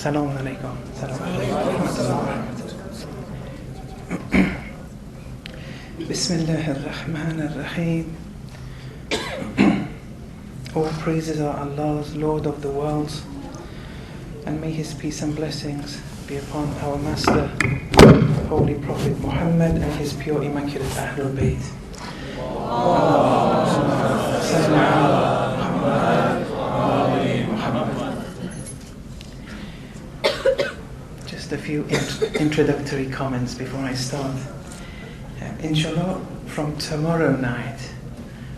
Assalamu alaikum. Bismillah ar-Rahman ar-Rahim. All praises are Allah's, Lord of the worlds, and may His peace and blessings be upon our Master, Holy Prophet Muhammad, and His pure, immaculate Ahlul Bayt. Just a few introductory comments before I start. Inshallah, from tomorrow night,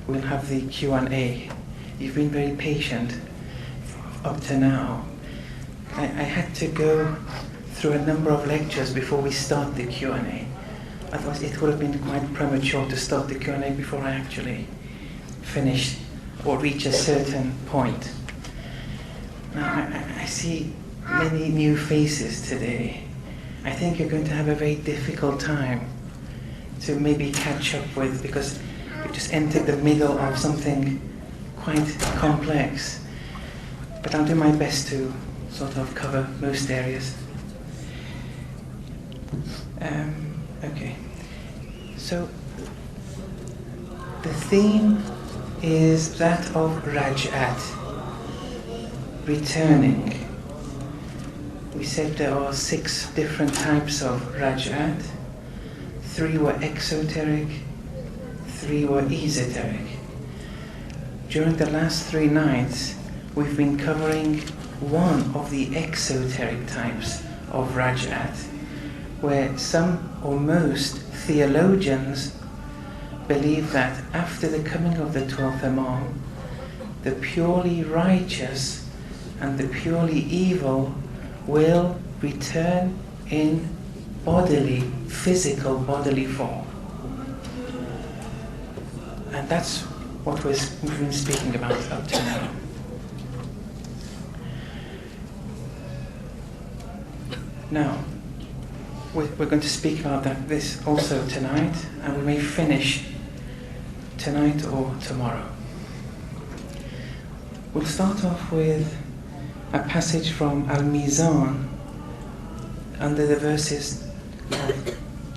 we'll have the Q&A. You've been very patient up to now. I had to go through a number of lectures before we start the Q&A. Otherwise, it would have been quite premature to start the Q&A before I actually finish or reach a certain point. Now, I see many new faces today. I think you're going to have a very difficult time to maybe catch up with, because you've just entered the middle of something quite complex. But I'll do my best to sort of cover most areas. Okay. So the theme is that of Raj'at, returning. We said there are 6 different types of Raj'at. 3 were exoteric, 3 were esoteric. During the last 3 nights, we've been covering one of the exoteric types of Raj'at, where some or most theologians believe that after the coming of the 12th Imam, the purely righteous and the purely evil will return in physical bodily form. And that's what we've been speaking about up to now. Now, we're going to speak about this also tonight, and we may finish tonight or tomorrow. We'll start off with a passage from Al-Mizan under the verses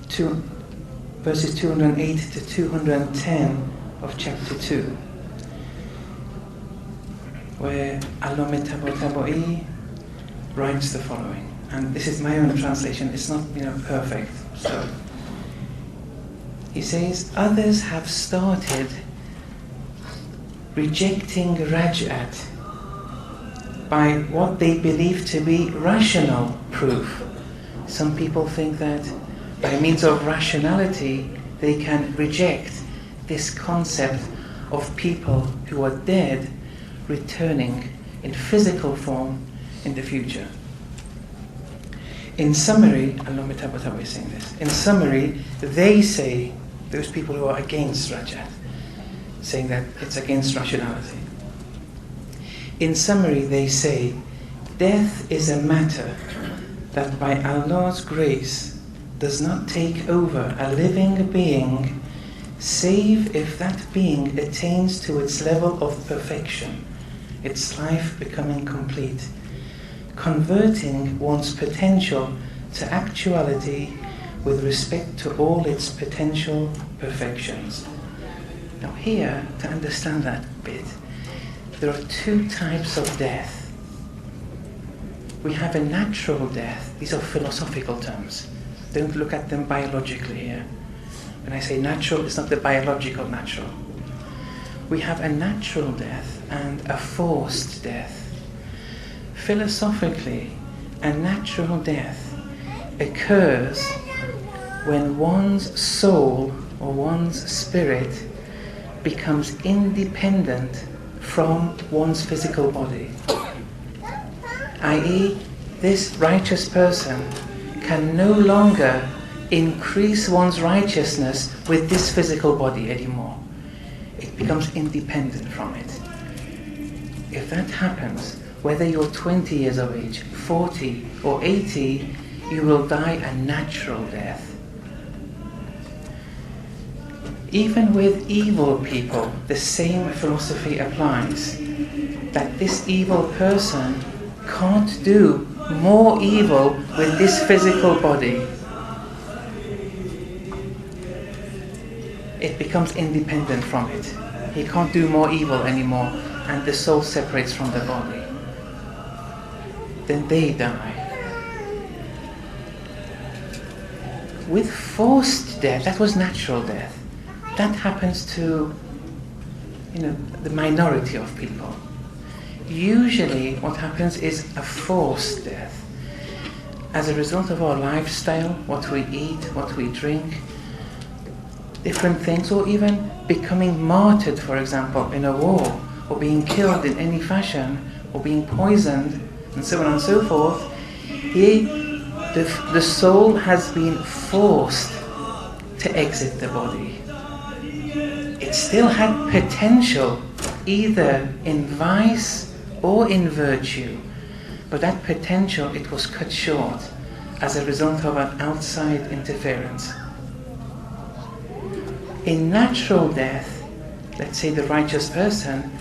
208 to 210 of chapter 2, where Allama Tabatabai writes the following. And this is my own translation, it's not perfect. So he says, others have started rejecting Raj'at by what they believe to be rational proof. Some people think that by means of rationality they can reject this concept of people who are dead returning in physical form in the future. In summary, Allama Tabatabai is saying this. In summary, they say, those people who are against Raj'at, saying that it's against rationality. In summary, they say, death is a matter that by Allah's grace does not take over a living being, save if that being attains to its level of perfection, its life becoming complete, converting one's potential to actuality with respect to all its potential perfections. Now here, to understand that bit, there are 2 types of death. We have a natural death. These are philosophical terms. Don't look at them biologically here. When I say natural, it's not the biological natural. We have a natural death and a forced death. Philosophically, a natural death occurs when one's soul or one's spirit becomes independent from one's physical body. i.e., this righteous person can no longer increase one's righteousness with this physical body anymore. It becomes independent from it. If that happens, whether you're 20 years of age, 40 or 80, you will die a natural death. Even with evil people, the same philosophy applies, that this evil person can't do more evil with this physical body, it becomes independent from it. He can't do more evil anymore, and the soul separates from the body. Then they die. With forced death, that was natural death. That happens to, the minority of people. Usually what happens is a forced death. As a result of our lifestyle, what we eat, what we drink, different things, or even becoming martyred, for example, in a war, or being killed in any fashion, or being poisoned, and so on and so forth, the soul has been forced to exit the body. It still had potential, either in vice or in virtue, but that potential, it was cut short as a result of an outside interference. In natural death, let's say the righteous person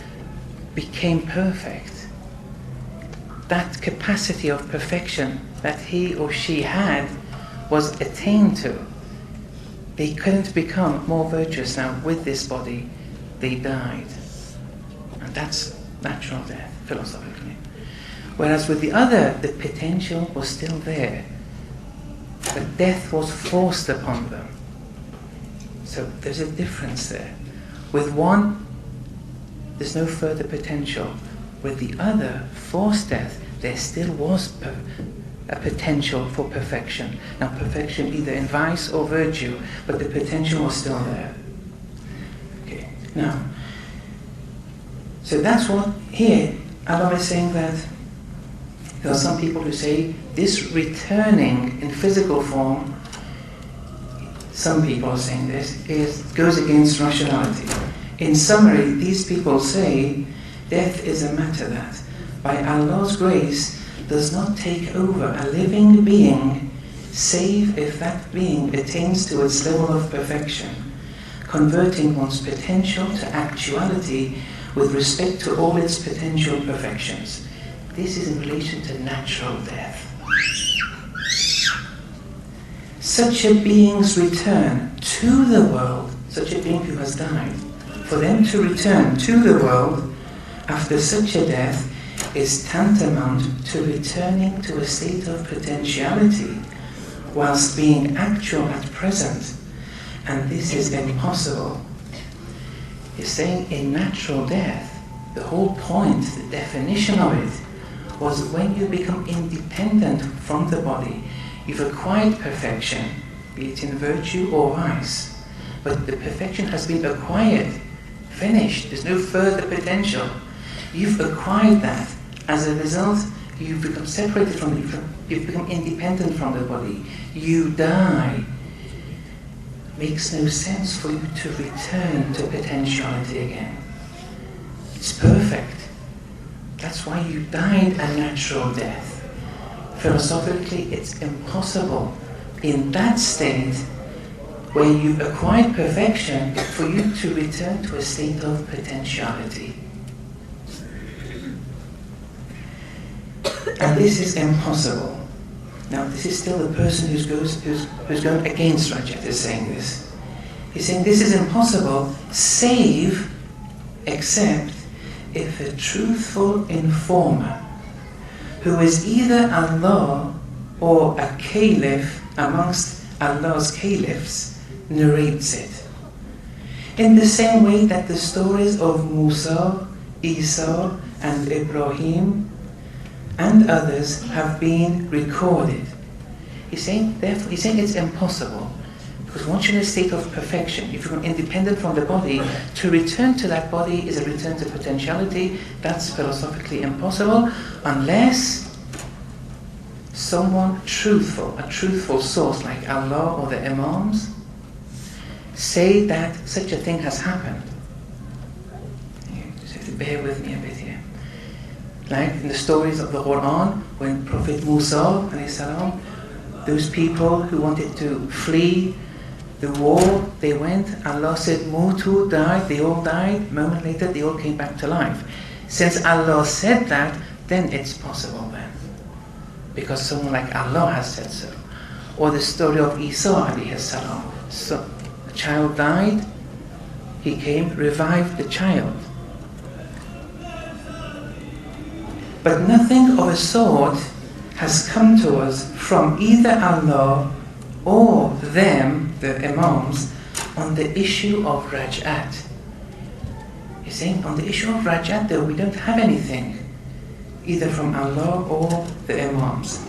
became perfect. That capacity of perfection that he or she had was attained to. They couldn't become more virtuous now with this body. They died. And that's natural death, philosophically. Whereas with the other, the potential was still there. But death was forced upon them. So there's a difference there. With one, there's no further potential. With the other, forced death, there still was a potential for perfection. Now perfection either in vice or virtue, but the potential was still there. Okay, now, so that's what here, Allah is saying that there are some people who say this returning in physical form, some people are saying this, goes against rationality. In summary, these people say death is a matter that, by Allah's grace, does not take over a living being, save if that being attains to its level of perfection, converting one's potential to actuality with respect to all its potential perfections. This is in relation to natural death. Such a being's return to the world, such a being who has died, for them to return to the world after such a death is tantamount to returning to a state of potentiality whilst being actual at present, and this is impossible. He's saying in natural death, the whole point, the definition of it, was when you become independent from the body, you've acquired perfection, be it in virtue or vice, but the perfection has been acquired, finished, there's no further potential. You've acquired that. As a result, you've become separated from it, you've become independent from the body. You die. Makes no sense for you to return to potentiality again. It's perfect. That's why you died a natural death. Philosophically, it's impossible in that state where you've acquired perfection for you to return to a state of potentiality. And this is impossible. Now, this is still the person who's going against Raj'at is saying this. He's saying this is impossible, save, except if a truthful informer, who is either Allah or a caliph amongst Allah's caliphs, narrates it. In the same way that the stories of Musa, Isa, and Ibrahim and others have been recorded. He's saying it's impossible, because once you're in a state of perfection, if you're independent from the body, to return to that body is a return to potentiality. That's philosophically impossible, unless someone truthful, a truthful source like Allah or the Imams, say that such a thing has happened. You just have to bear with me a bit here. Like in the stories of the Quran, when Prophet Musa, salam, those people who wanted to flee the war, they went, Allah said, Mutu, died, they all died, a moment later they all came back to life. Since Allah said that, then it's possible then. because someone like Allah has said so. Or the story of Isa alayhi salam. So a child died, he came, revived the child. But nothing of a sort has come to us from either Allah or them, the Imams, on the issue of Raj'at. He's saying on the issue of Raj'at, though, we don't have anything, either from Allah or the Imams.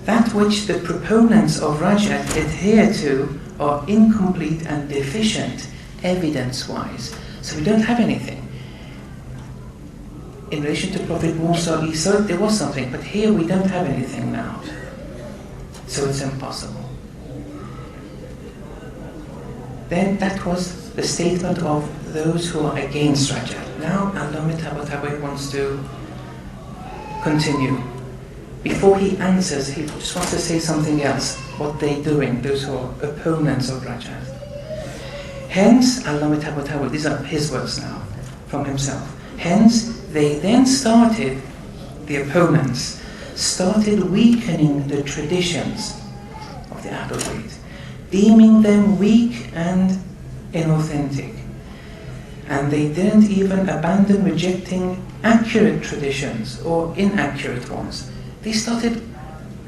That which the proponents of Raj'at adhere to are incomplete and deficient, evidence-wise. So we don't have anything. In relation to Prophet Musa, Isa, there was something, but here we don't have anything now. So it's impossible. Then that was the statement of those who are against Raj'at. Now Allama Tabatabai wants to continue. Before he answers, he just wants to say something else. What they're doing, those who are opponents of Raj'at. Hence, Allama Tabatabai, these are his words now, from himself. Hence, they then started, the opponents, started weakening the traditions of the Ahlul Bayt, deeming them weak and inauthentic. And they didn't even abandon rejecting accurate traditions or inaccurate ones. They started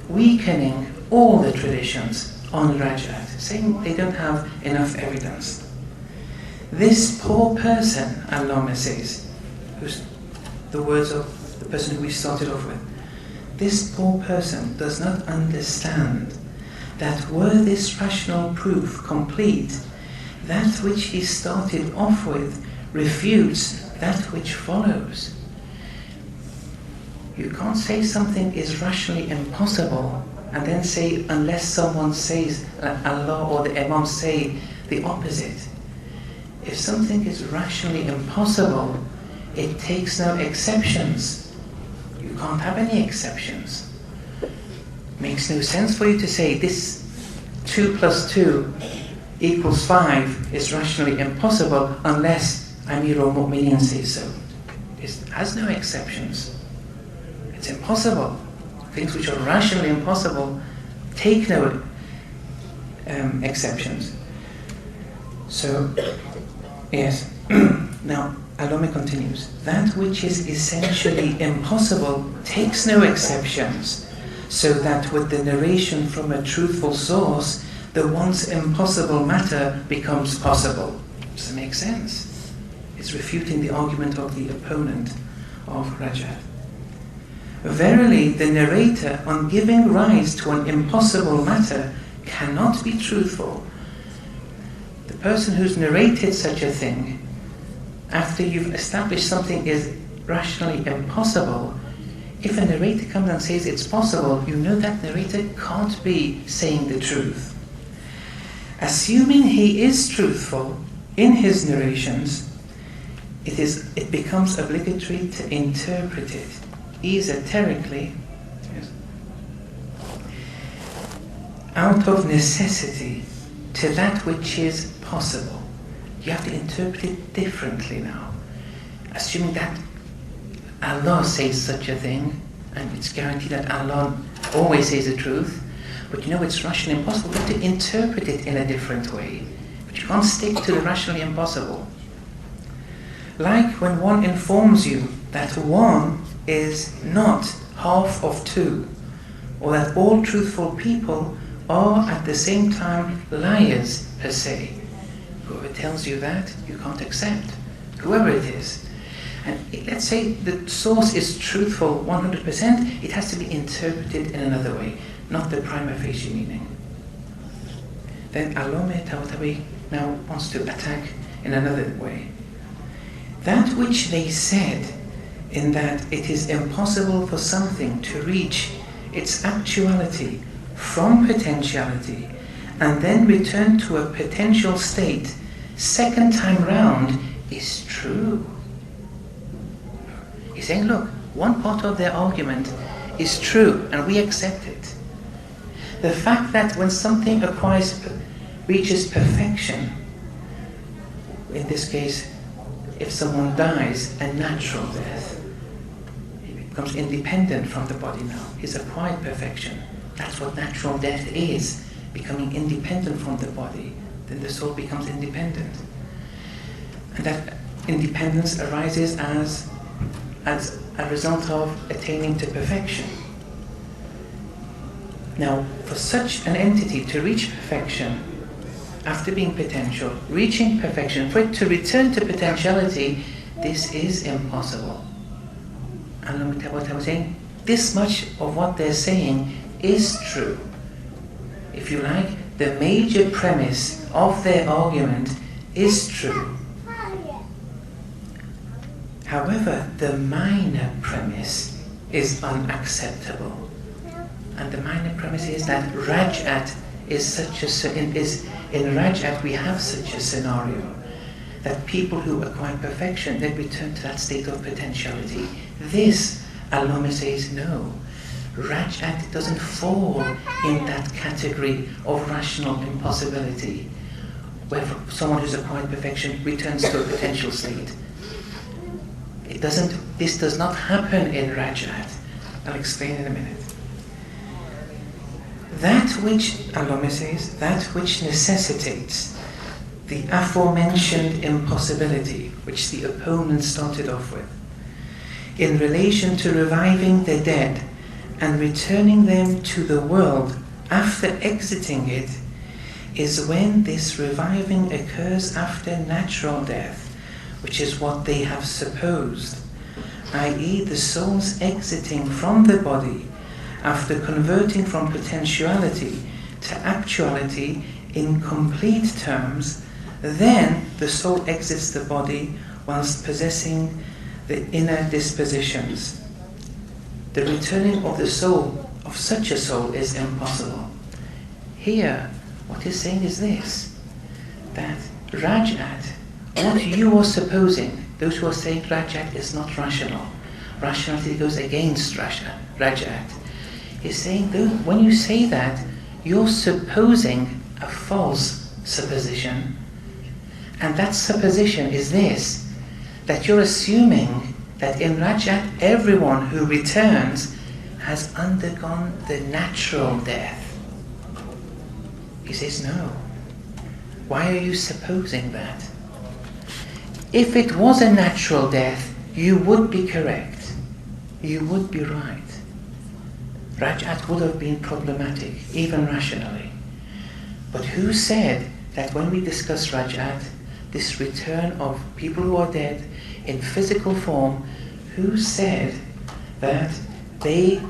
weakening all the traditions on Raj'at, saying they don't have enough evidence. This poor person, Allama says, who's the words of the person who we started off with, this poor person does not understand that were this rational proof complete, that which he started off with refutes that which follows. You can't say something is rationally impossible and then say, unless someone says, Allah or the Imam say the opposite. If something is rationally impossible, it takes no exceptions. You can't have any exceptions. Makes no sense for you to say this 2 + 2 = 5 is rationally impossible unless Amirul Mu'mineen says so. It has no exceptions. It's impossible. Things which are rationally impossible take no exceptions. So, yes. Now, Allama continues, that which is essentially impossible takes no exceptions, so that with the narration from a truthful source, the once impossible matter becomes possible. Does it make sense? It's refuting the argument of the opponent of Raj'at. Verily, the narrator, on giving rise to an impossible matter, cannot be truthful. The person who's narrated such a thing, after you've established something is rationally impossible, if a narrator comes and says it's possible, you know that narrator can't be saying the truth. Assuming he is truthful in his narrations, it becomes obligatory to interpret it esoterically, out of necessity, to that which is possible. You have to interpret it differently now. Assuming that Allah says such a thing, and it's guaranteed that Allah always says the truth, but you know it's rationally impossible, you have to interpret it in a different way. But you can't stick to the rationally impossible. Like when one informs you that 1 is not half of 2, or that all truthful people are at the same time liars per se. Whoever tells you that, you can't accept, whoever it is. And let's say the source is truthful 100%, it has to be interpreted in another way, not the prima facie meaning. Then Allama Tabatabai now wants to attack in another way. That which they said, in that it is impossible for something to reach its actuality from potentiality and then return to a potential state second time round, is true. He's saying, look, one part of their argument is true and we accept it. The fact that when something reaches perfection, in this case, if someone dies a natural death, becomes independent from the body now. He's acquired perfection. That's what natural death is, becoming independent from the body. Then the soul becomes independent. And that independence arises as a result of attaining to perfection. Now, for such an entity to reach perfection, after being potential, reaching perfection, for it to return to potentiality, this is impossible. And what I was saying, this much of what they're saying is true. If you like, the major premise of their argument is true. However, the minor premise is unacceptable. And the minor premise is that Raj'at in Raj'at we have such a scenario, that people who acquire perfection, they return to that state of potentiality. This, Al-Lama says, no. Raj'at doesn't fall in that category of rational impossibility, where someone who's acquired perfection returns to a potential state. This does not happen in Raj'at. I'll explain in a minute. That which, Al-Lama says, that which necessitates the aforementioned impossibility, which the opponent started off with, in relation to reviving the dead and returning them to the world after exiting it, is when this reviving occurs after natural death, which is what they have supposed, i.e. the soul's exiting from the body after converting from potentiality to actuality in complete terms. Then the soul exits the body whilst possessing the inner dispositions. The returning of the soul, of such a soul, is impossible. Here, what he's saying is this, that Raj'at, what you are supposing, those who are saying Raj'at is not rational, rationality goes against Raj'at. He's saying, when you say that, you're supposing a false supposition. And that supposition is this, that you're assuming that in Raj'at everyone who returns has undergone the natural death. He says, no. Why are you supposing that? If it was a natural death, you would be correct. You would be right. Raj'at would have been problematic, even rationally. But who said that when we discuss Raj'at, this return of people who are dead in physical form, who said that they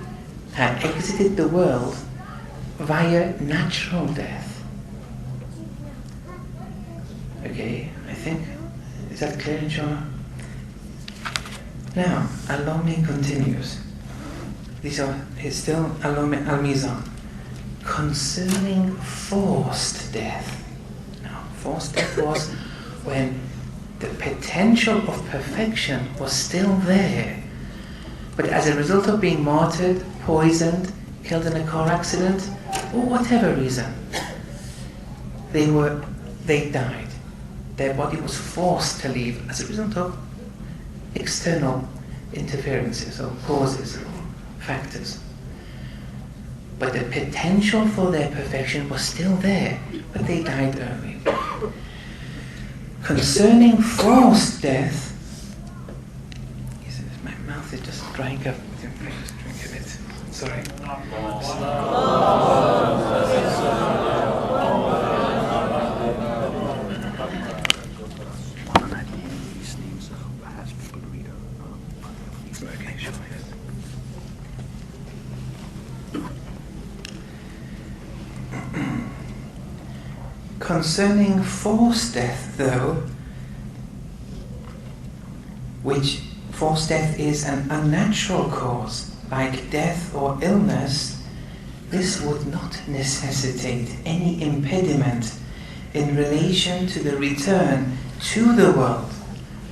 had exited the world via natural death? Okay, I think, is that clear, inshallah? Now, Al-Lama continues. These are still Al-Lama Al-Mizan. Concerning forced death. Now, forced death was when the potential of perfection was still there, but as a result of being martyred, poisoned, killed in a car accident, or whatever reason, they died. Their body was forced to leave as a result of external interferences or causes or factors. But the potential for their perfection was still there, but they died early. Concerning forced death, he says, my mouth is just drying up. Let me just drink a bit. Sorry. Concerning forced death, though, which forced death is an unnatural cause, like death or illness, this would not necessitate any impediment in relation to the return to the world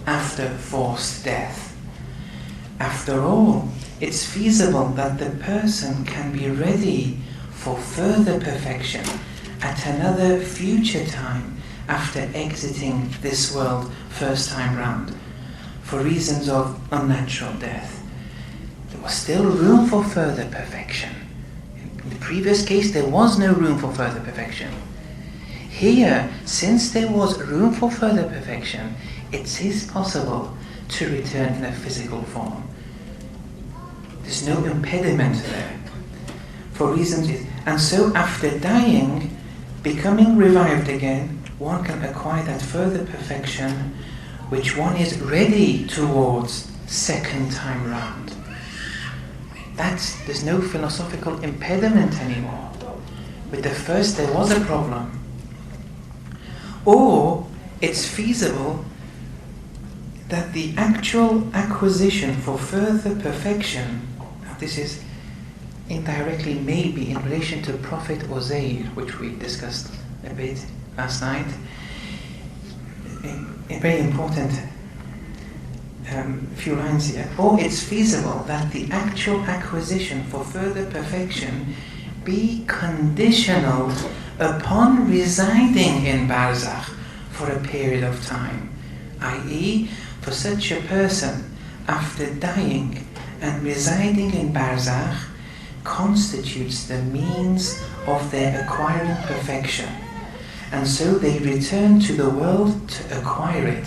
after forced death. After all, it's feasible that the person can be ready for further perfection at another future time after exiting this world first time round, for reasons of unnatural death. there was still room for further perfection. In the previous case, there was no room for further perfection. Here, since there was room for further perfection, it is possible to return in a physical form. There's no impediment there. For reasons, and so after dying, becoming revived again, one can acquire that further perfection which one is ready towards second time round. There's no philosophical impediment anymore. With the first there was a problem. Or it's feasible that the actual acquisition for further perfection, now this is indirectly maybe in relation to Prophet Uzair, which we discussed a bit last night, a very important few lines here. Or it's feasible that the actual acquisition for further perfection be conditional upon residing in Barzakh for a period of time, i.e., for such a person, after dying and residing in Barzakh, constitutes the means of their acquiring perfection, and so they return to the world to acquire it.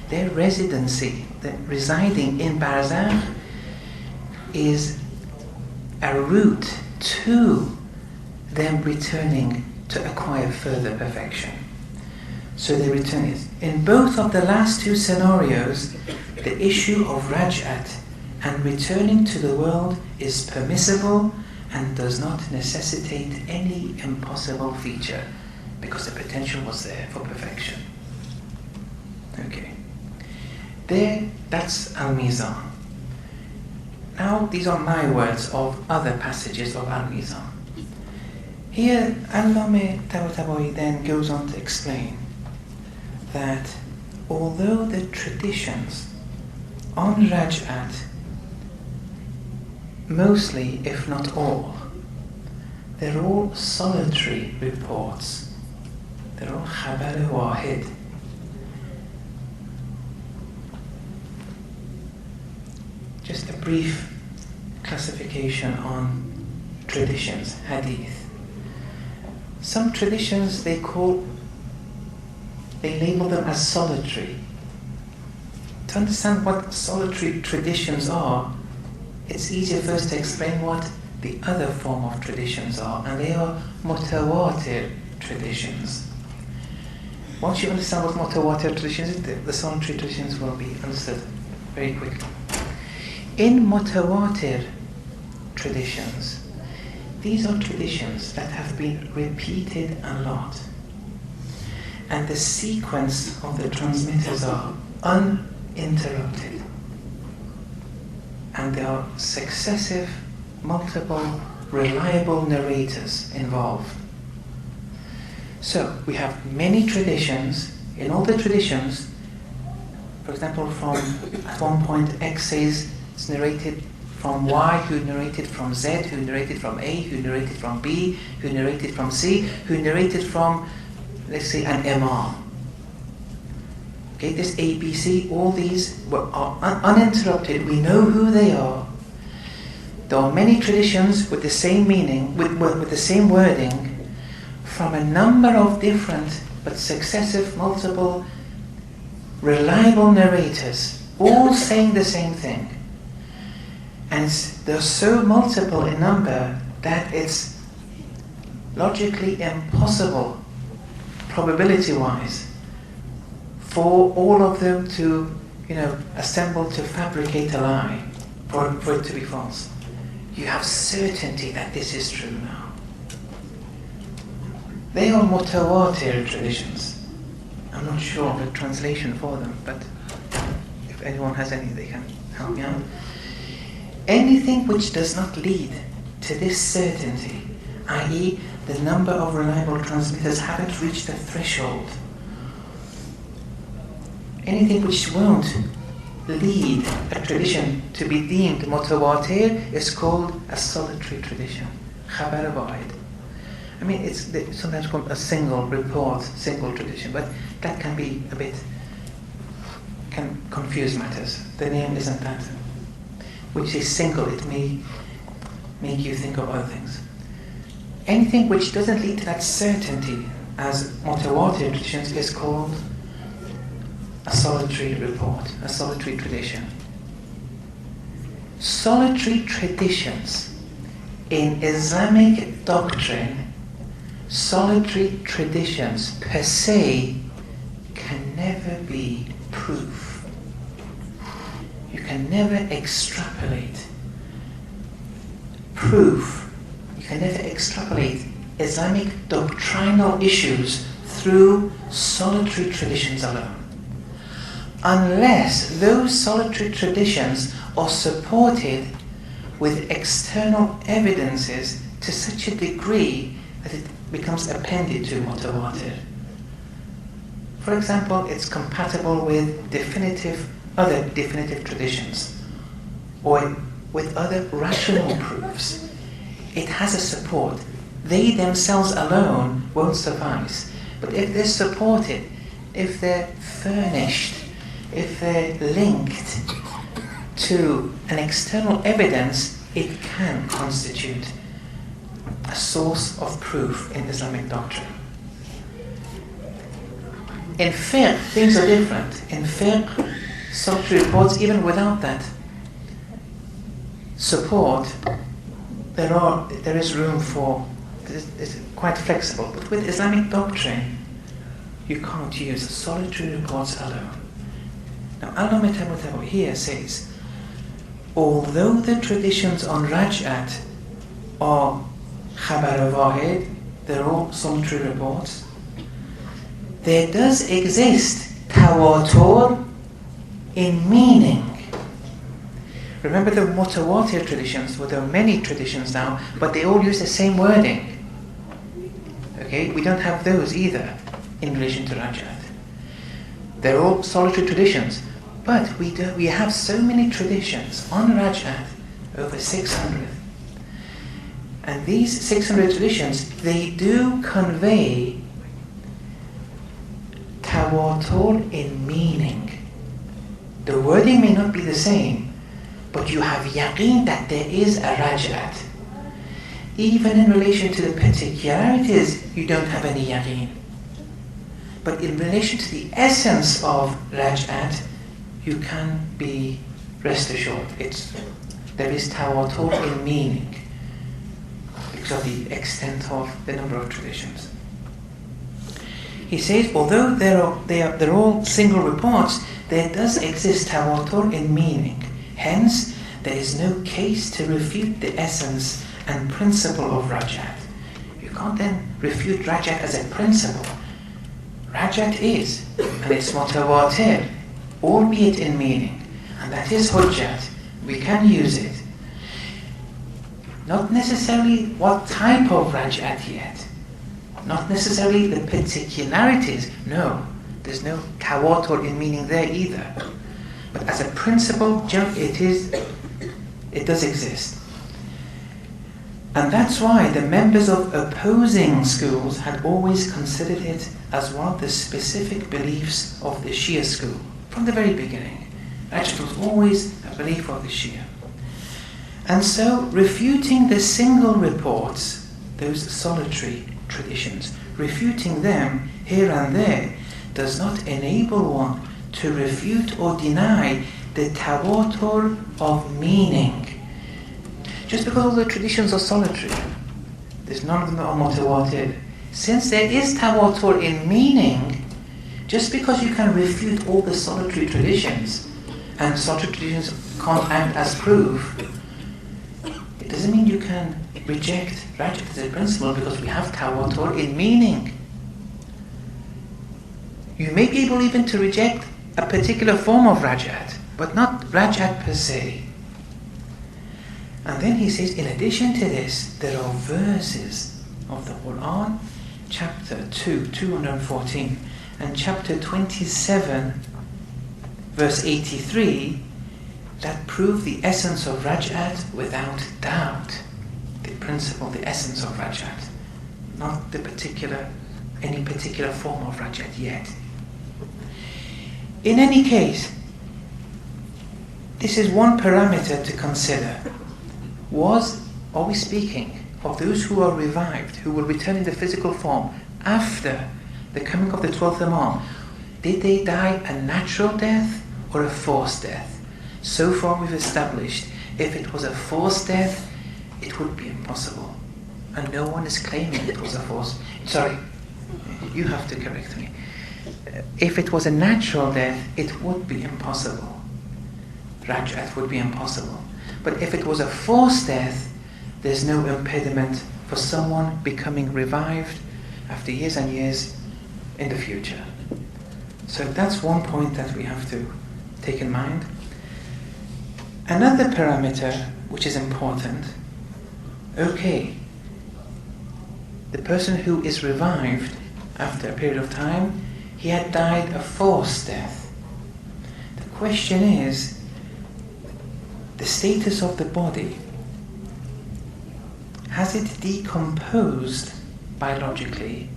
Their residency, residing in Barzakh, is a route to them returning to acquire further perfection. So they return it. In both of the last two scenarios, the issue of Raj'at and returning to the world is permissible and does not necessitate any impossible feature, because the potential was there for perfection. Okay. There, that's Al-Mizan. Now, these are my words of other passages of Al-Mizan. Here, Allame Tabatabai then goes on to explain that although the traditions on Raj'at, mostly, if not all, they're all solitary reports. They're all khabar wahid. Just a brief classification on traditions, hadith. Some traditions they label them as solitary. To understand what solitary traditions are, it's easier first to explain what the other form of traditions are, and they are mutawatir traditions. Once you understand what mutawatir traditions is, the solitary traditions will be understood very quickly. In mutawatir traditions, these are traditions that have been repeated a lot, and the sequence of the transmitters are uninterrupted, and there are successive, multiple, reliable narrators involved. So we have many traditions. In all the traditions, for example, from at one point X says it's narrated from Y, who narrated from Z, who narrated from A, who narrated from B, who narrated from C, who narrated from, let's say, an Imam. Okay, this A, B, C, all these are uninterrupted. We know who they are. There are many traditions with the same meaning, with the same wording, from a number of different but successive, multiple, reliable narrators, all saying the same thing. And they're so multiple in number that it's logically impossible, probability-wise, for all of them to, assemble to fabricate a lie, for it to be false. You have certainty that this is true now. They are mutawatir traditions. I'm not sure of a translation for them, but if anyone has any, they can help me out. Anything which does not lead to this certainty, i.e., the number of reliable transmitters haven't reached the threshold, anything which won't lead a tradition to be deemed mutawatir is called a solitary tradition, khabar wahid. I mean, it's sometimes called a single report, single tradition, but that can be can confuse matters. The name isn't that. which is single, it may make you think of other things. Anything which doesn't lead to that certainty, as mutawatir traditions, is called a solitary report, a solitary tradition. Solitary traditions in Islamic doctrine, solitary traditions per se can never be proof. You can never extrapolate proof. You can never extrapolate Islamic doctrinal issues through solitary traditions alone, unless those solitary traditions are supported with external evidences to such a degree that it becomes appended to mutawatir. For example, it's compatible with other definitive traditions, or with other rational proofs. It has a support. They themselves alone won't suffice. But if they're supported, if they're furnished, if they're linked to an external evidence, it can constitute a source of proof in Islamic doctrine. In fiqh, things are different. In fiqh, solitary reports, even without that support, there is room for, it's quite flexible. But with Islamic doctrine, you can't use solitary reports alone. Now, Al-Mutawatir here says, although the traditions on Raj'at are khabar wahid, they're all solitary reports, there does exist tawatur in meaning. Remember the mutawatir traditions, well, there are many traditions now, but they all use the same wording. Okay, we don't have those either in relation to Raj'at. They're all solitary traditions, but we have so many traditions on Raj'at, over 600. And these 600 traditions, they do convey tawatur in meaning. The wording may not be the same, but you have yaqeen that there is a Raj'at. Even in relation to the particularities, you don't have any yaqeen. But in relation to the essence of Raj'at, you can be rest assured. There is tawatur in meaning because of the extent of the number of traditions. He says, although they're all single reports, there does exist tawatur in meaning. Hence, there is no case to refute the essence and principle of Raj'at. You can't then refute Raj'at as a principle. Raj'at is, and it's mutawatir, albeit in meaning, and that is hujjat. We can use it. Not necessarily what type of Raj'at yet. Not necessarily the particularities. No, there's no tawatur in meaning there either. But as a principle, it does exist. And that's why the members of opposing schools had always considered it as one of the specific beliefs of the Shia school from the very beginning. Raj'at was always a belief of the Shia. And so, refuting the single reports, those solitary traditions, refuting them here and there, does not enable one to refute or deny the tawatur of meaning. Just because all the traditions are solitary, there's none of them that are mutawatir. Since there is tawatur in meaning, just because you can refute all the solitary traditions, and solitary traditions can't act as proof, it doesn't mean you can reject Raj'at as a principle because we have tawatur in meaning. You may be able even to reject a particular form of Raj'at, but not Raj'at per se. And then he says, in addition to this, there are verses of the Quran, chapter 2, 214, and chapter 27, verse 83, that prove the essence of Raj'at without doubt. The principle, the essence of Raj'at, not any particular form of Raj'at yet. In any case, this is one parameter to consider. Are we speaking of those who are revived, who will return in the physical form after the coming of the 12th Imam? Did they die a natural death or a forced death? So far we've established, if it was a forced death, it would be impossible. And no one is claiming it was a forced. Sorry, you have to correct me. If it was a natural death, it would be impossible. Raj'at would be impossible. But if it was a forced death, there's no impediment for someone becoming revived after years and years in the future. So that's one point that we have to take in mind. Another parameter which is important, okay, the person who is revived after a period of time, he had died a forced death. The question is, the status of the body, has it decomposed biologically,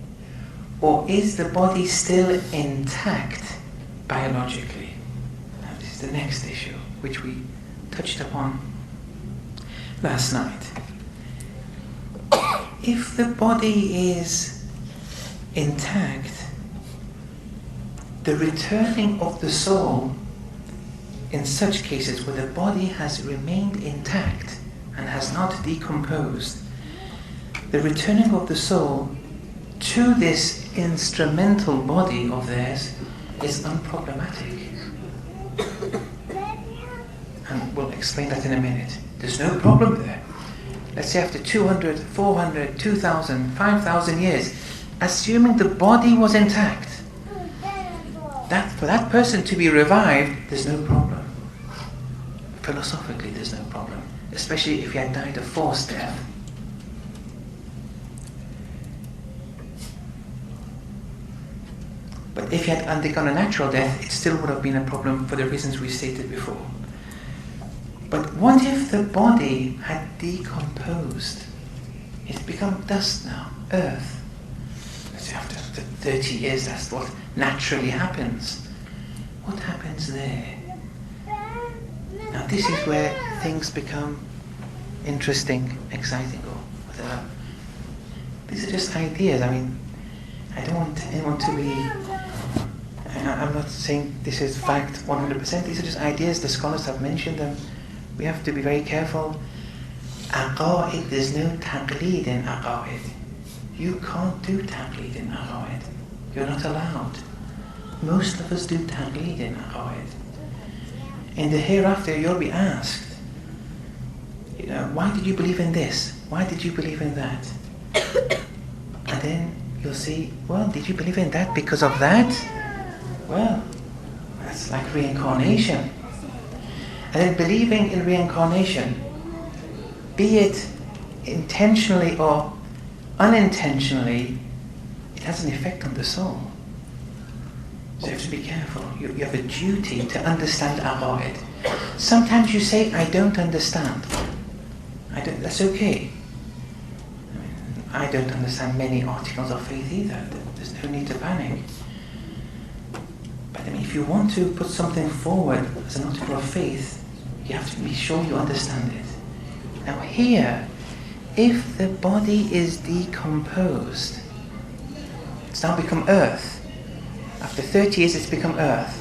or is the body still intact biologically? Now this is the next issue which we touched upon last night. If the body is intact, the returning of the soul in such cases where the body has remained intact and has not decomposed, the returning of the soul to this instrumental body of theirs is unproblematic. And we'll explain that in a minute. There's no problem there. Let's say after 200, 400, 2,000, 5,000 years, assuming the body was intact, that for that person to be revived, there's no problem. Philosophically, there's no problem, especially if he had died a forced death. But if he had undergone a natural death, it still would have been a problem for the reasons we stated before. But what if the body had decomposed? It's become dust now, earth. Let's say after 30 years, that's what naturally happens. What happens there? Now this is where things become interesting, exciting, or whatever. These are just ideas. I mean, I don't want anyone to be... I'm not saying this is fact 100%. These are just ideas. The scholars have mentioned them. We have to be very careful. Aqa'id, there's no taqleed in aqa'id. You can't do taqleed in aqa'id. You're not allowed. Most of us do taqleed in aqa'id. In the hereafter, you'll be asked, why did you believe in this? Why did you believe in that? And then you'll see, well, did you believe in that because of that? Well, that's like reincarnation. And then believing in reincarnation, be it intentionally or unintentionally, it has an effect on the soul. So you have to be careful. You have a duty to understand aqa'id. Sometimes you say, I don't understand. That's okay. I don't understand many articles of faith either. There's no need to panic. But if you want to put something forward as an article of faith, you have to be sure you understand it. Now here, if the body is decomposed, it's now become earth. After 30 years it's become earth.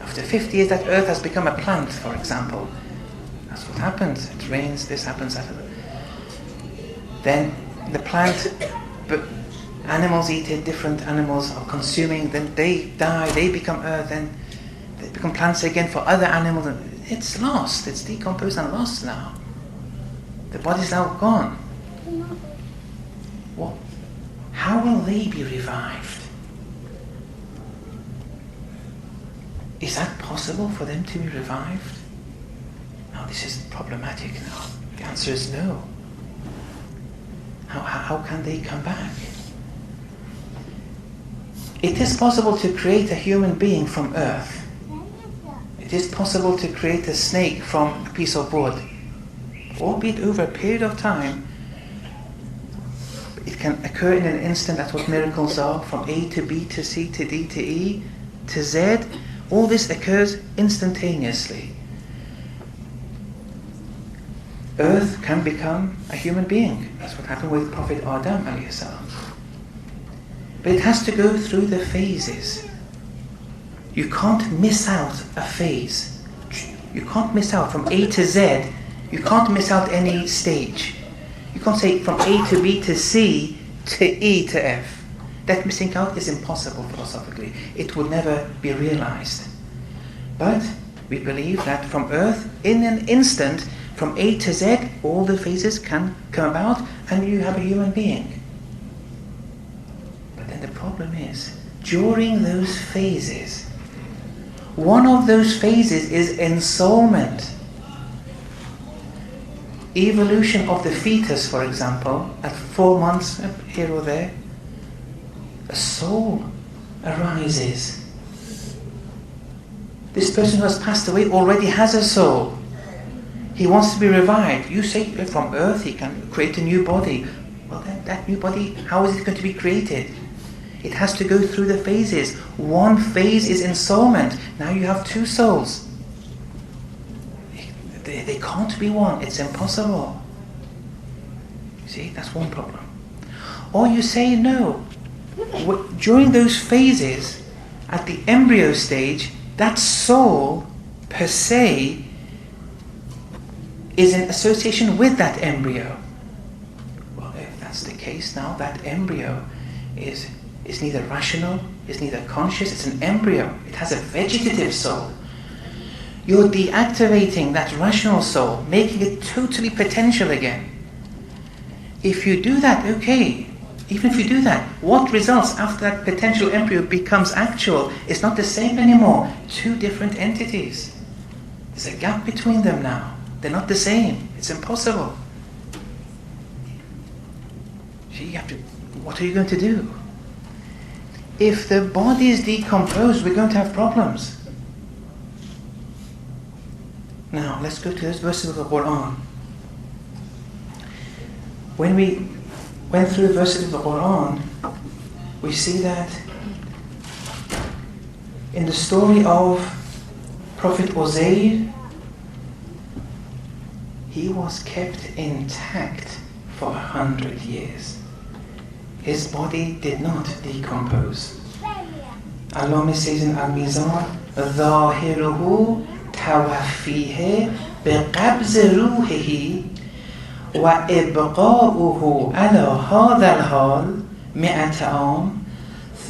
After 50 years that earth has become a plant, for example. That's what happens. It rains, this happens, that happens. Then the plant, but animals eat it, different animals are consuming, then they die, they become earth, then they become plants again for other animals. It's lost, it's decomposed and lost now. The body's now gone. Well, how will they be revived? Is that possible for them to be revived? Now this is problematic now. The answer is no. How can they come back? It is possible to create a human being from earth. It is possible to create a snake from a piece of wood. Albeit over a period of time, it can occur in an instant. That's what miracles are. From A to B to C to D to E to Z. All this occurs instantaneously. earth can become a human being. That's what happened with Prophet Adam alayhi salam. But it has to go through the phases. You can't miss out a phase. You can't miss out from A to Z. You can't miss out any stage. You can't say from A to B to C to E to F. That missing out is impossible philosophically. It would never be realized. But we believe that from earth, in an instant, from A to Z, all the phases can come about and you have a human being. But then the problem is, during those phases, one of those phases is ensoulment. Evolution of the fetus, for example, at 4 months, here or there, a soul arises. This person who has passed away already has a soul. He wants to be revived. You say from earth he can create a new body. Well, then that new body, how is it going to be created? It has to go through the phases. One phase is ensoulment. Now you have two souls. They can't be one. It's impossible. You see, that's one problem. Or you say no. During those phases, at the embryo stage, that soul per se is in association with that embryo. Well, if that's the case now, that embryo is neither rational, is neither conscious, it's an embryo. It has a vegetative soul. You're deactivating that rational soul, making it totally potential again. If you do that, okay. Even if you do that, what results after that potential embryo becomes actual is not the same anymore. Two different entities. There's a gap between them now. They're not the same. It's impossible. What are you going to do? If the body is decomposed, we're going to have problems. Now, let's go to those verses of the Quran. When we went through the verses of the Quran, we see that in the story of Prophet Uzair, he was kept intact for 100 years. His body did not decompose. Allah says in Al-Mizan, ظَاهِرُهُ تَوَفِّيهِ بِقَبْزِ رُوحِهِ وَإِبْقَاؤُهُ عَلَى هَذَا الْحَالِ 100 عام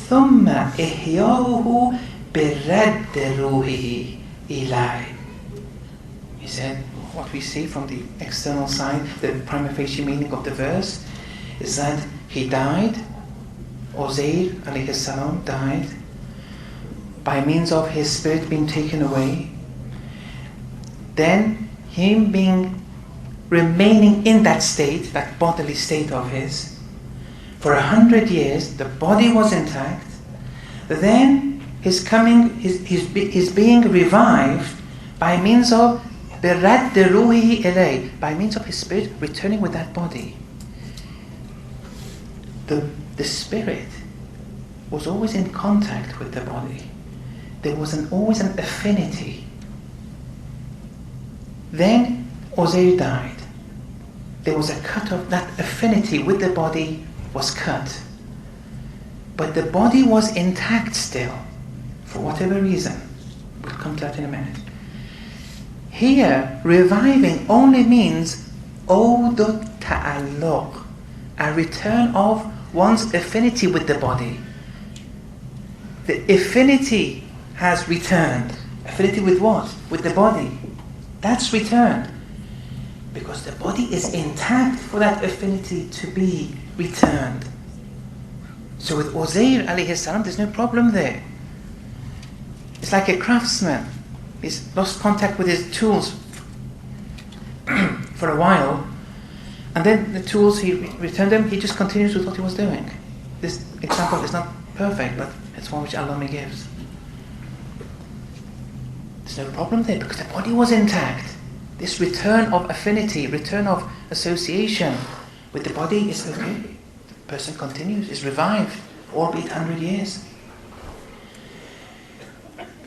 ثُمَّ إِحْيَاؤُهُ بِرَدِّ رُوحِهِ إِلَيْهِ. He said, what we see from the external side, the prima facie meaning of the verse, is that he died, Uzair alayhi salam died, by means of his spirit being taken away. Then him remaining in that state, that bodily state of his, for 100 years, the body was intact. Then his being revived by means of بِرَدِّ رُوحِهِ إِلَيْهِ, by means of his spirit returning with that body. The spirit was always in contact with the body. There was always an affinity. Then Uzair died. There was a cut of that affinity with the body was cut. But the body was intact still, for whatever reason. We'll come to that in a minute. Here, reviving only means awdu ta'alluq, a return of one's affinity with the body. The affinity has returned. Affinity with what? With the body. That's returned. Because the body is intact for that affinity to be returned. So with Uzair alayhi salam, there's no problem there. It's like a craftsman. He's lost contact with his tools for a while, and then the tools, he returned them, he just continues with what he was doing. This example is not perfect, but it's one which Allah gives. There's no problem there because the body was intact. This return of affinity, return of association with the body is okay. The person continues, is revived, albeit 100 years.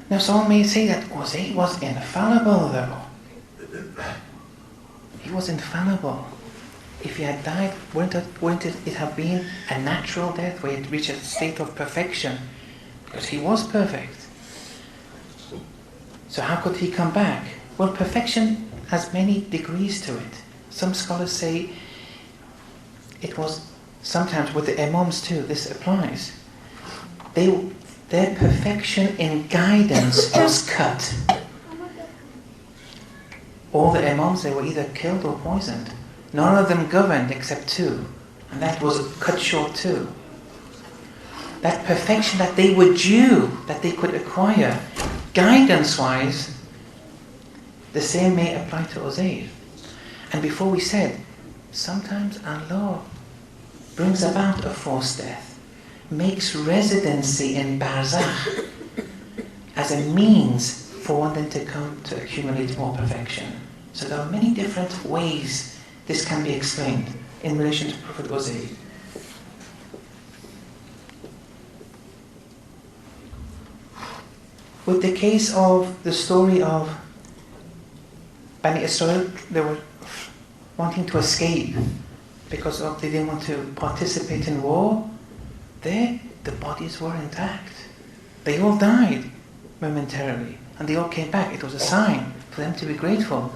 Now someone may say that Uzair was infallible though. He was infallible. If he had died, wouldn't it have been a natural death where he had reached a state of perfection? Because he was perfect. So how could he come back? Well, perfection has many degrees to it. Some scholars say it was sometimes with the imams too, this applies. Their perfection in guidance was cut. All the imams, they were either killed or poisoned. None of them governed except two. And that was cut short too. That perfection that they were due, that they could acquire, guidance-wise, the same may apply to Uzair. And before we said, sometimes Allah brings about a forced death, makes residency in Barzakh as a means for one then to come to accumulate more perfection. So there are many different ways this can be explained in relation to Prophet Uzair. With the case of the story of Bani Israel, they were wanting to escape because they didn't want to participate in war. There, the bodies were intact. They all died momentarily, and they all came back. It was a sign for them to be grateful.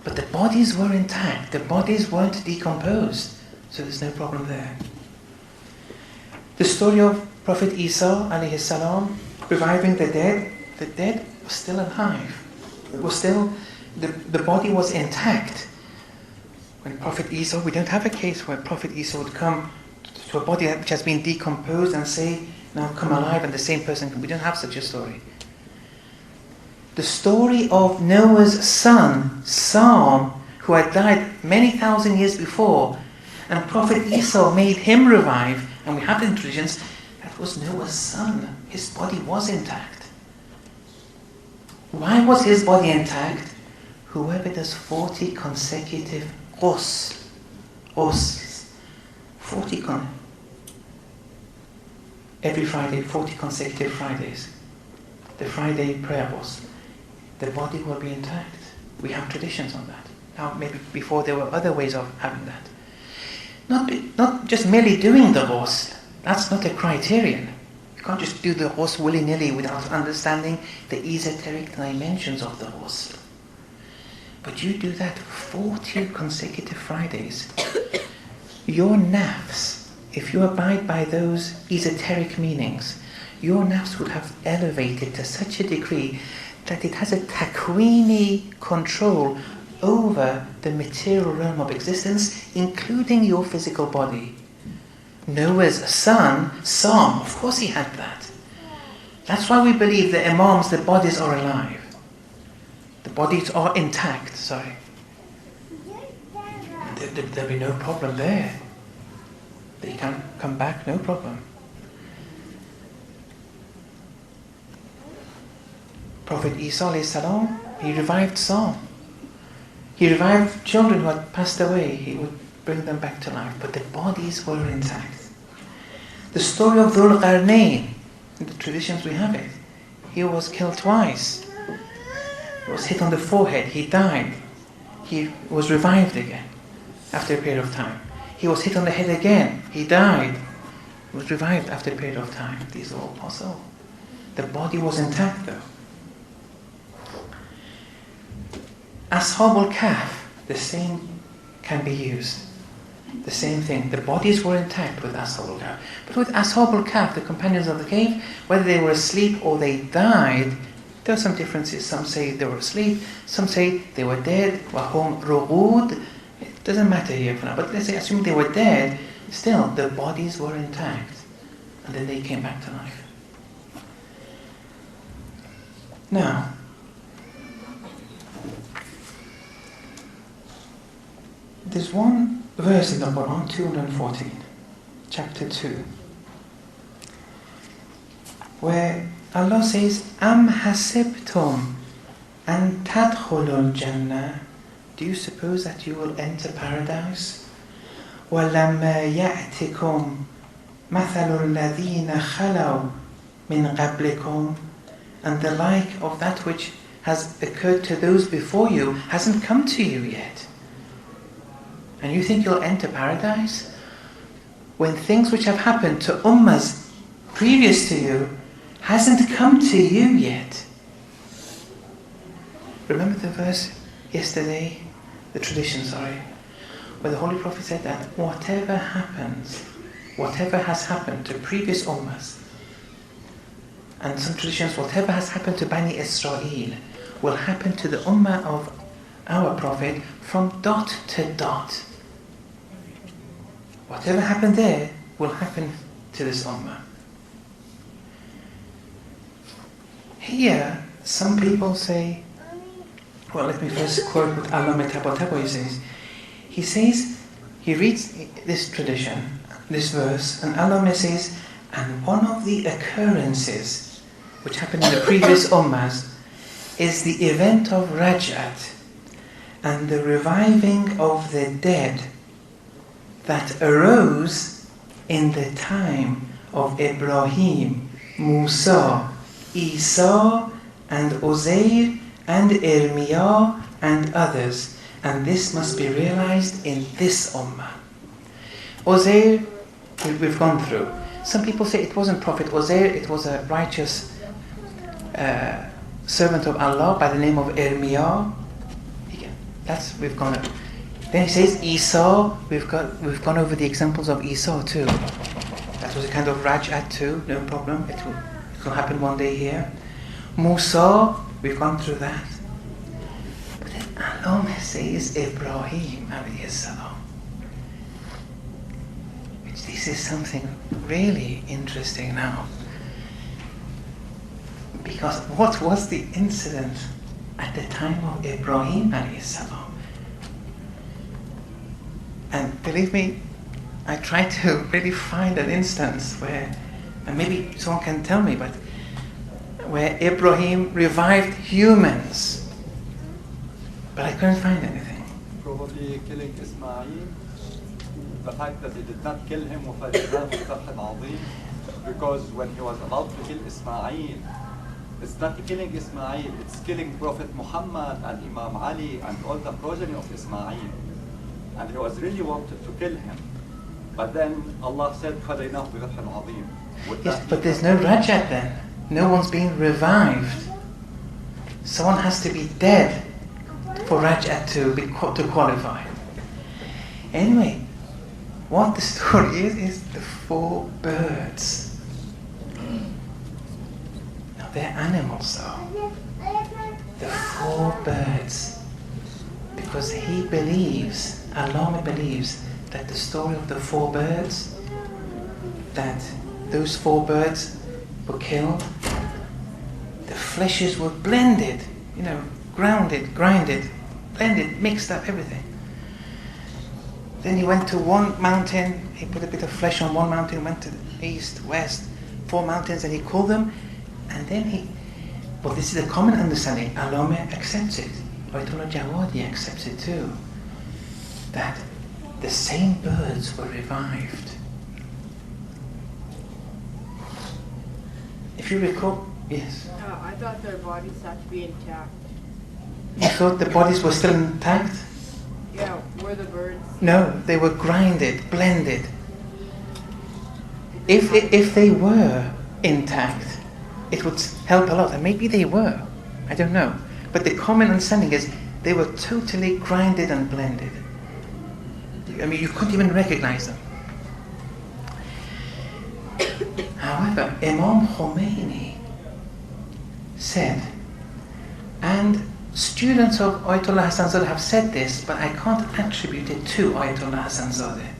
But the bodies were intact. The bodies weren't decomposed, so there's no problem there. The story of Prophet Isa alayhi salam reviving the dead was still alive. It was still, the body was intact. When Prophet Isa, we don't have a case where Prophet Isa would come to a body which has been decomposed and say, now come alive, and the same person, we don't have such a story. The story of Noah's son, Sam, who had died many thousand years before, and Prophet Isa made him revive, and we have the traditions, that was Noah's son. His body was intact. Why was his body intact? Whoever does 40 consecutive ghusl, 40 every Friday, 40 consecutive Fridays, the Friday prayer ghusl, the body will be intact. We have traditions on that. Now, maybe before there were other ways of having that. Not just merely doing the ghusl. That's not a criterion. You can't just do the ghusl willy-nilly without understanding the esoteric dimensions of the ghusl. But you do that 40 consecutive Fridays. Your nafs, if you abide by those esoteric meanings, your nafs would have elevated to such a degree that it has a takwini control over the material realm of existence, including your physical body. Noah's son, Sam, of course he had that. That's why we believe the imams, the bodies are alive. The bodies are intact, sorry. There'll be no problem there. They can come back, no problem. Prophet Isa alayhi salam, he revived Sam. He revived children who had passed away. He would bring them back to life, but the bodies were intact. The story of Dhul Qarnayn, in the traditions we have it. He was killed twice. He was hit on the forehead, he died. He was revived again after a period of time. He was hit on the head again, he died. He was revived after a period of time. These are all possible. The body was intact though. Ashab al-Kahf, the same can be used. The same thing. The bodies were intact with Ashab al-Kahf. But with Ashab al-Kahf, the companions of the cave, whether they were asleep or they died, there are some differences. Some say they were asleep, some say they were dead. وَهُمْ رُغُودٌ. It doesn't matter here for now, but let's say, assuming they were dead, still the bodies were intact. And then they came back to life. Now, there's one verse in the Quran, 214, chapter 2, where Allah says, Am hasibtum an tadkhulul jannah. Do you suppose that you will enter paradise? وَلَمَّا يَأْتِكُمْ مَثَلُ الَّذِينَ خَلَوْا مِنْ قَبْلِكُمْ. And the like of that which has occurred to those before you hasn't come to you yet. And you think you'll enter paradise? When things which have happened to ummahs previous to you hasn't come to you yet. Remember the verse yesterday, the tradition, where the Holy Prophet said that whatever has happened to previous ummahs, and some traditions, whatever has happened to Bani Israel will happen to the ummah of our Prophet from dot to dot. Whatever happened there will happen to this ummah. Here, some people say, well, let me first quote what Allama Tabatabai says. He reads this tradition, this verse, and Allama says, and one of the occurrences which happened in the previous ummahs is the event of Raj'at and the reviving of the dead that arose in the time of Ibrahim, Musa, Isa, and Uzair, and Irmiyah, and others. And this must be realized in this ummah. Uzair, we've gone through. Some people say it wasn't Prophet Uzair, it was a righteous servant of Allah by the name of Irmiyah. We've gone over. Then he says Isa, we've gone over the examples of Isa too. That was a kind of Raj'at too, no problem. It will happen one day here. Musa, we've gone through that. But then Allah says Ibrahim alayhi salam. This is something really interesting now. Because what was the incident at the time of Ibrahim alayhi salam? And believe me, I tried to really find an instance where, and maybe someone can tell me, but where Ibrahim revived humans. But I couldn't find anything. Probably killing Ismail. The fact that they did not kill him because when he was about to kill Ismail, it's not killing Ismail, it's killing Prophet Muhammad and Imam Ali and all the progeny of Ismail. And he was really wanted to kill him. But then Allah said, فَدَيْنَاهُ بِذَبْحٍ عَظِيمٍ. Yes, but there's no Raj'at then. No one's being revived. Someone has to be dead for Raj'at to qualify. Anyway, what the story is the 4 birds. Now they're animals though. The 4 birds. Because he believes, Allah believes, that the story of the 4 birds, that those 4 birds were killed, the fleshes were blended, grinded, blended, mixed up, everything. Then he went to one mountain, he put a bit of flesh on one mountain, went to the east, west, 4 mountains, and he called them, and then this is a common understanding, Allama accepts it, Ayatollah Jawadi accepts it too, that the same birds were revived. If you recall, yes? I thought their bodies had to be intact. You thought the bodies were still intact? Yeah, were the birds? No, they were grinded, blended. If they were intact, it would help a lot, and maybe they were, I don't know. But the common understanding is they were totally grinded and blended. I mean, you couldn't even recognize them. However, Imam Khomeini said, and students of Ayatollah Hassan Zadeh have said this, but I can't attribute it to Ayatollah Hassan Zadeh,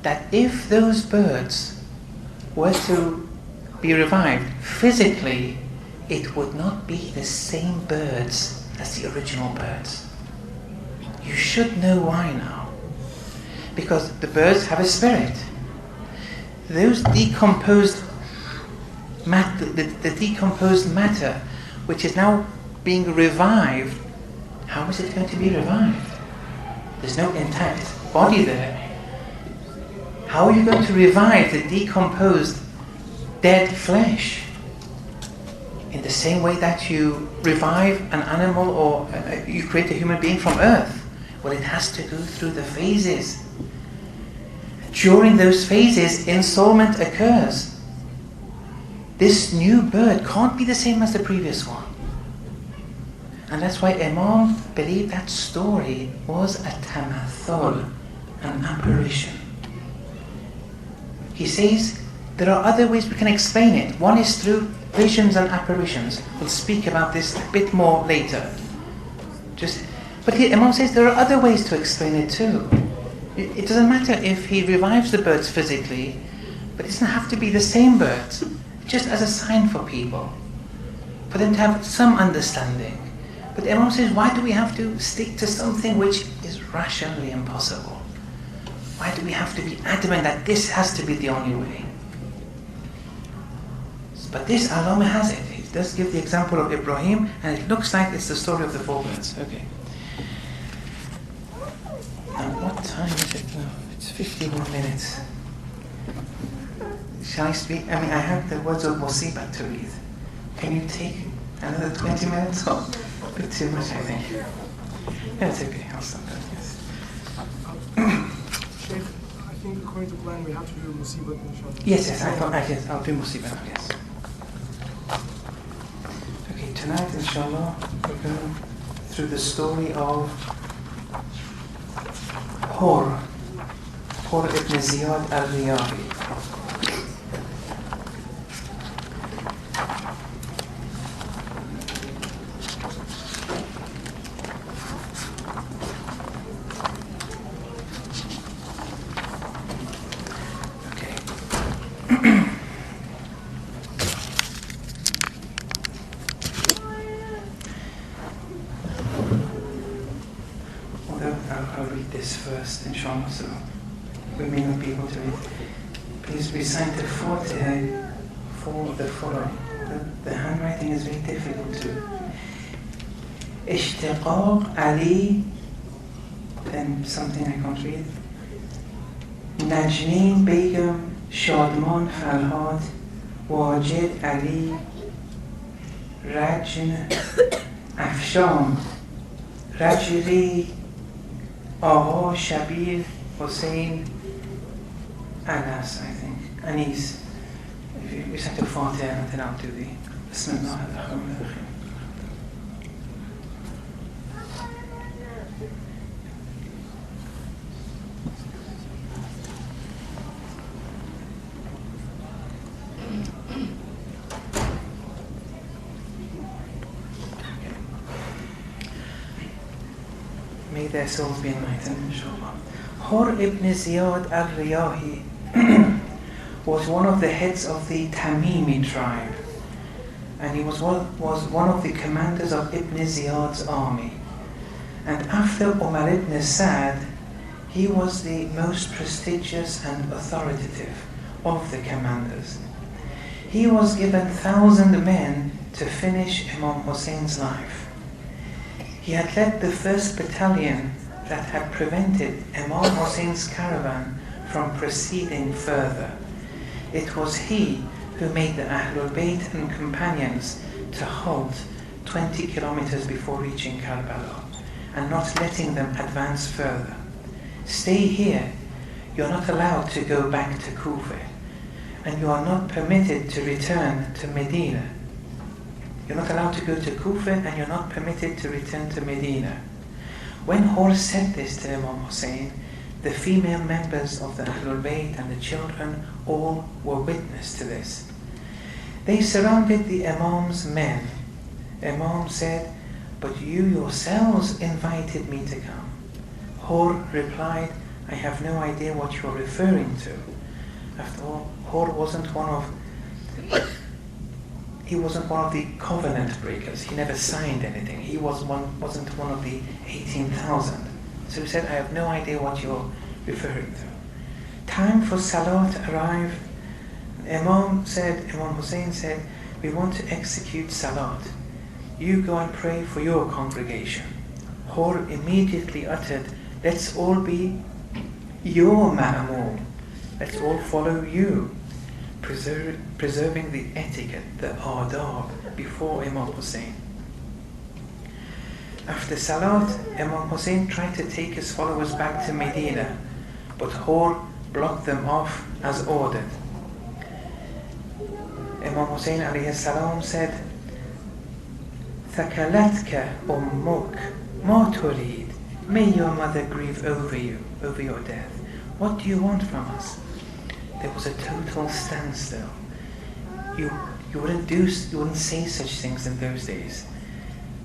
that if those birds were to be revived physically, it would not be the same birds as the original birds. You should know why now. Because the birds have a spirit. Those decomposed matter, the decomposed matter, which is now being revived, how is it going to be revived? There's no intact body there. How are you going to revive the decomposed dead flesh? In the same way that you revive an animal or you create a human being from earth. Well, it has to go through the phases. During those phases, ensoulment occurs. This new bird can't be the same as the previous one. And that's why Imam believed that story was a tamathul, an apparition. He says there are other ways we can explain it. One is through visions and apparitions. We'll speak about this a bit more later. But here Imam says there are other ways to explain it too. It doesn't matter if he revives the birds physically, but it doesn't have to be the same birds, just as a sign for people, for them to have some understanding. But Imam says, why do we have to stick to something which is rationally impossible? Why do we have to be adamant that this has to be the only way? But this Allama has it. He does give the example of Ibrahim, and it looks like it's the story of the four birds. Okay. And what time is it now? It's 51 minutes. Shall I speak? I have the words of Musibat to read. Can you take another 20 minutes? Or a bit too much, I think. Yeah, it's okay. I'll stop that, yes. Sheikh, I think according to plan we have to do Musibat, inshallah. Yes, I'll do Musibat, yes. Okay, tonight, inshallah, we're going through the story of Hur ibn Ziyad al-Riyahi. I'll read this first, inshallah, so we may not be able to read. Please recite the Fatiha for the following. The handwriting is very difficult too. Ishtiqaq Ali, then something I can't read. Najneen Begum, Shadman Farhad, Wajid Ali, Rajn Afshan, Rajri Aha Shabir Hussein Anas, I think. Anis. If you recite the Fatiha and then I'll do the Bismillah ar-Rahman ar-Rahim. May their souls be enlightened, inshallah. Hur ibn Ziyad al-Riyahi was one of the heads of the Tamimi tribe, and he was one of the commanders of Ibn Ziyad's army. And after Umar ibn Sa'd, he was the most prestigious and authoritative of the commanders. He was given 1,000 men to finish Imam Hussein's life. He had led the first battalion that had prevented Imam Hussein's caravan from proceeding further. It was he who made the Ahlul Bayt and companions to halt 20 kilometers before reaching Karbala and not letting them advance further. Stay here, you're not allowed to go back to Kufa, and you are not permitted to return to Medina. You're not allowed to go to Kufa, and you're not permitted to return to Medina. When Hur said this to Imam Hussein, the female members of the Ahlul Bayt and the children all were witness to this. They surrounded the Imam's men. Imam said, "But you yourselves invited me to come." Hur replied, "I have no idea what you're referring to." After all, Hur wasn't one of the covenant breakers. He never signed anything. He wasn't one of the 18,000. So he said, "I have no idea what you're referring to." Time for Salat arrived. Imam Hussein said, "We want to execute Salat. You go and pray for your congregation." Hur immediately uttered, "Let's all be your ma'amul. Let's all follow you." Preserving the etiquette, the adab, before Imam Hussein. After Salat, Imam Hussein tried to take his followers back to Medina, but Hur blocked them off as ordered. Imam Hussein alayhi salam said, "Thakalatka ummuk ma turid." May your mother grieve over you, over your death. What do you want from us? There was a total standstill. You wouldn't say such things in those days.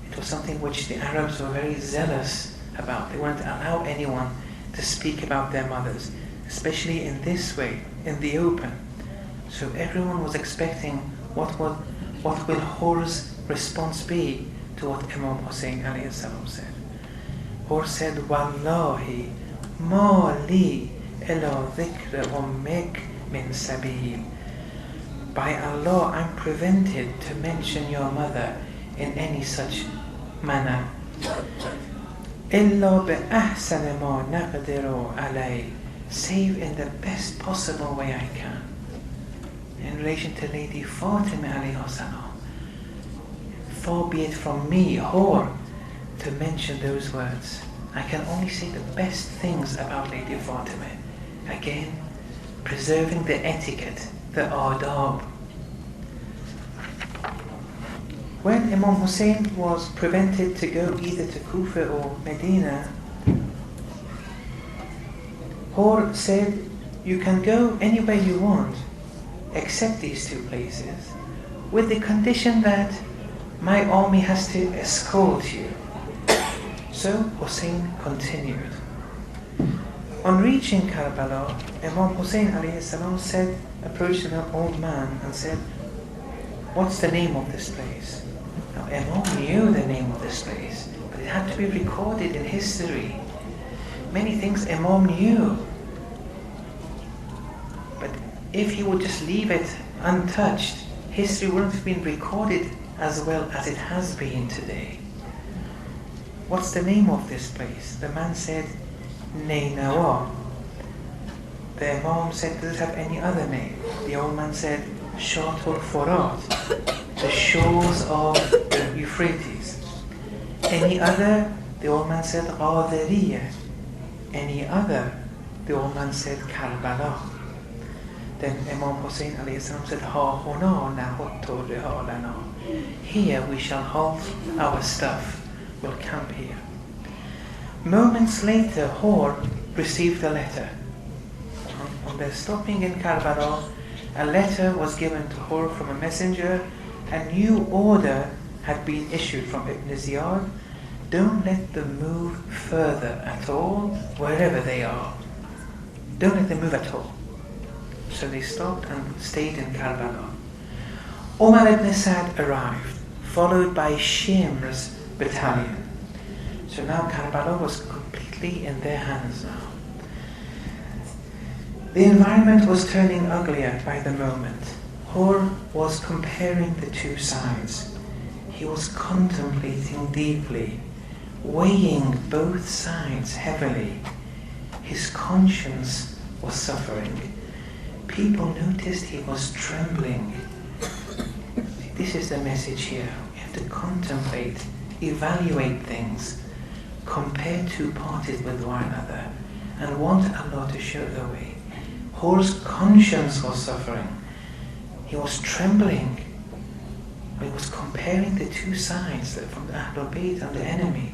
It was something which the Arabs were very zealous about. They wouldn't allow anyone to speak about their mothers, especially in this way, in the open. So everyone was expecting what will Hur's response be to what Imam Hussein alayhi salam said. Hur said, "Wallahi ma li ila dhikra ummik min sabil." By Allah, I'm prevented to mention your mother in any such manner. إِلَّا بِأَحْسَنِ مَا نَقْدِرُ عَلَيْهِ, save in the best possible way I can. In relation to Lady Fatima alayhi salam, far be it from me, Hur, to mention those words. I can only say the best things about Lady Fatima. Again, preserving the etiquette, the adab. When Imam Hussein was prevented to go either to Kufa or Medina, Hur said, "You can go anywhere you want except these two places, with the condition that my army has to escort you." So Hussein continued. On reaching Karbala, Imam Hussein alayhi salam approached an old man and said, "What's the name of this place?" Now Imam knew the name of this place, but it had to be recorded in history. Many things Imam knew, but if he would just leave it untouched, history wouldn't have been recorded as well as it has been today. "What's the name of this place?" The man said, "Nainawa." The Imam said, "Does it have any other name?" The old man said, "Shatul Furat," the shores of the Euphrates. "Any other?" The old man said, "Ghadariya." "Any other?" The old man said, "Karbala." Then Imam Hussein alayhi salam said, "Ha huna nahuttu rihalana." Here we shall halt our stuff. We'll camp here. Moments later, Hur received a letter. On their stopping in Karbala, a letter was given to Hur from a messenger. A new order had been issued from Ibn Ziyad. Don't let them move further at all, wherever they are. Don't let them move at all. So they stopped and stayed in Karbala. Umar ibn Sa'd arrived, followed by Shimr's battalion. So now Karbala was completely in their hands now. The environment was turning uglier by the moment. Hur was comparing the two sides. He was contemplating deeply, weighing both sides heavily. His conscience was suffering. People noticed he was trembling. This is the message here. You have to contemplate, evaluate things, compare two parties with one another, and want Allah to show the way. Hur's conscience was suffering. He was trembling. He was comparing the two sides from the Ahlul Bayt and the enemy.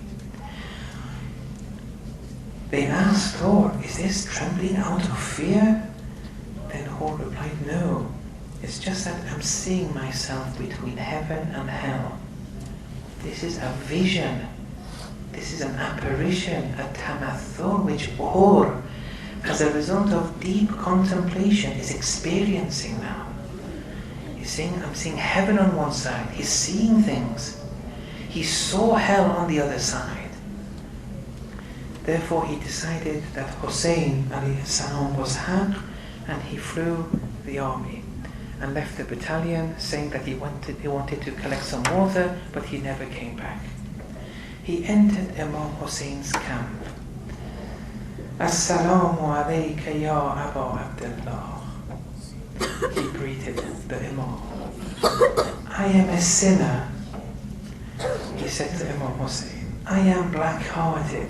They asked Hur, "Is this trembling out of fear?" Then Hur replied, "No, it's just that I'm seeing myself between heaven and hell. This is a vision. This is an apparition, a tamathul, which Hur, as a result of deep contemplation, is experiencing now. He's saying, I'm seeing heaven on one side. He's seeing things. He saw hell on the other side." Therefore he decided that Hussein alayhi salam was haq, and he flew the army and left the battalion, saying that he wanted to collect some water, but he never came back. He entered Imam Hussein's camp. "Assalamu alayka ya Aba Abdullah." He greeted the Imam. "I am a sinner," he said to Imam Hussein. I am black-hearted.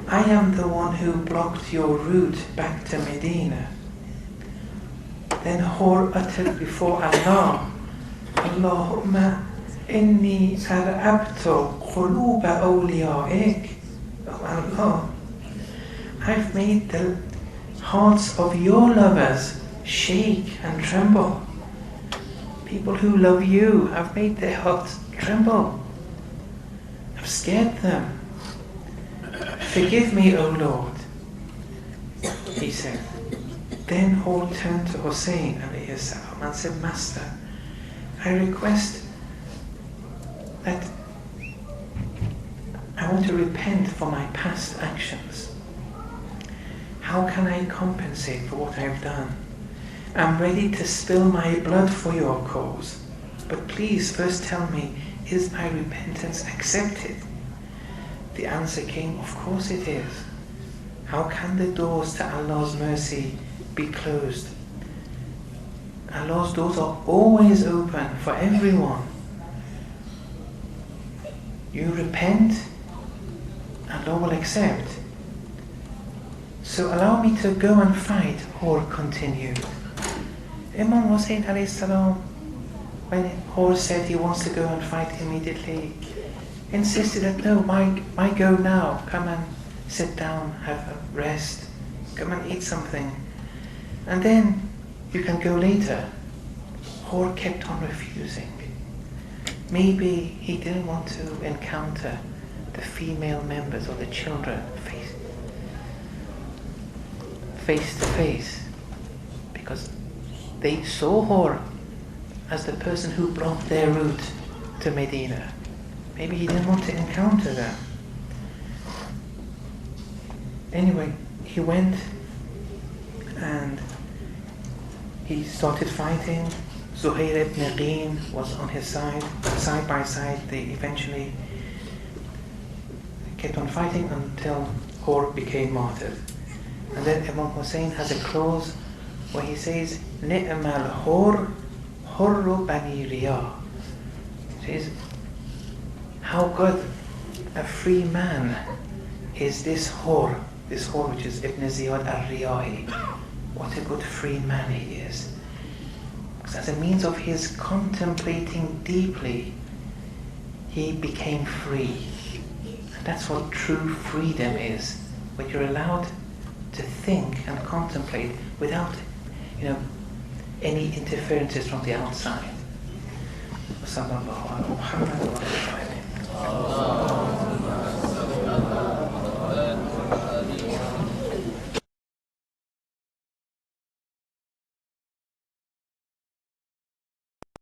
I am the one who blocked your route back to Medina. Then Hur uttered before Allah, Allahumma inni arabtu quluba awliyaik. Oh Allah, I've made the hearts of your lovers shake and tremble. People who love you, I've made their hearts tremble. I've scared them. Forgive me, O Lord, he said. Then Hur turned to Hussein alayhi salam and said, Master, I request that I want to repent for my past actions. How can I compensate for what I've done? I'm ready to spill my blood for your cause. But please first tell me, is my repentance accepted? The answer came, of course it is. How can the doors to Allah's mercy be closed? Allah's doors are always open for everyone. You repent, Allah will accept. So allow me to go and fight, Hur continued. Imam Hussein alayhi salam, when Hur said he wants to go and fight immediately, insisted that no, why go now? Come and sit down, have a rest, come and eat something, and then you can go later. Hur kept on refusing. Maybe he didn't want to encounter the female members or the children face to face, because they saw Hur as the person who blocked their route to Medina. Maybe he didn't want to encounter them. Anyway, he went and he started fighting. Zuhair ibn Aqeen was on his side by side. They eventually kept on fighting until Hur became martyred. And then Imam Hussein has a clause where he says, Ni'mal Hur, Hurru Bani Riyah. He says, how good a free man is this Hur which is Ibn Ziyad al-Riyahi. What a good free man he is. Because as a means of his contemplating deeply, he became free. And that's what true freedom is, when you're allowed to think and contemplate without, any interferences from the outside.